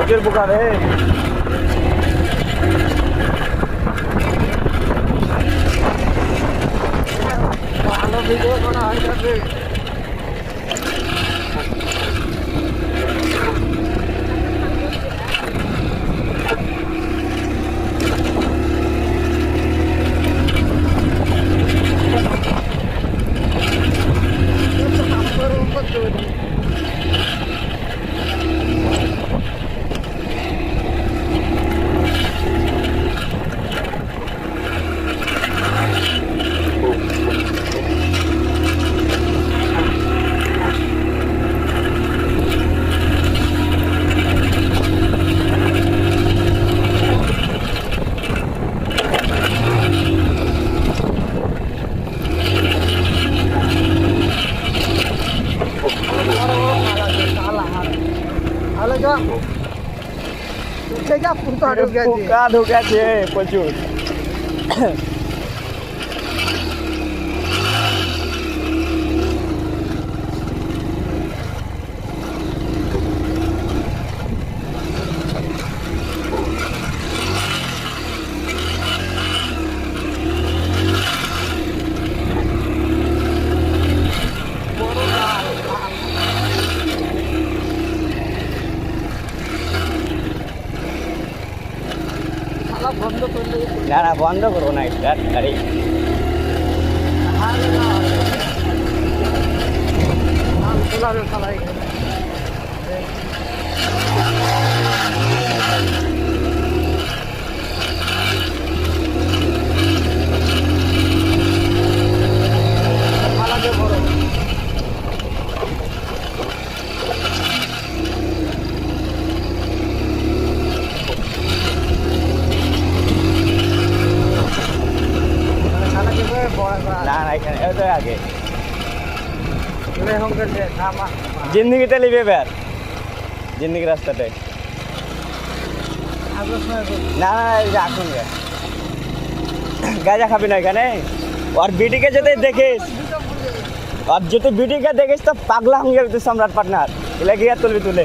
প্রচুর পোকা রে। ভালো ভিডিও করা হয়ে যাবে। পোকা ঢুকেছে প্রচুর। না না বন্ধ করবো না এটা গাড়ি। না না এখানে ওটাই আগে জিন্দিগিতে লিবে বের জিন্দিগি রাস্তাটাই। না না রাখুন গাঁজা খাবি না এখানে। আর বিটিকে যদি দেখিস আর যদি বিটিকে দেখিস তো পাগলা হয়ে যাবে তুই সম্রাট পার্টনার এলে গিয়ে তুলবি তুলে।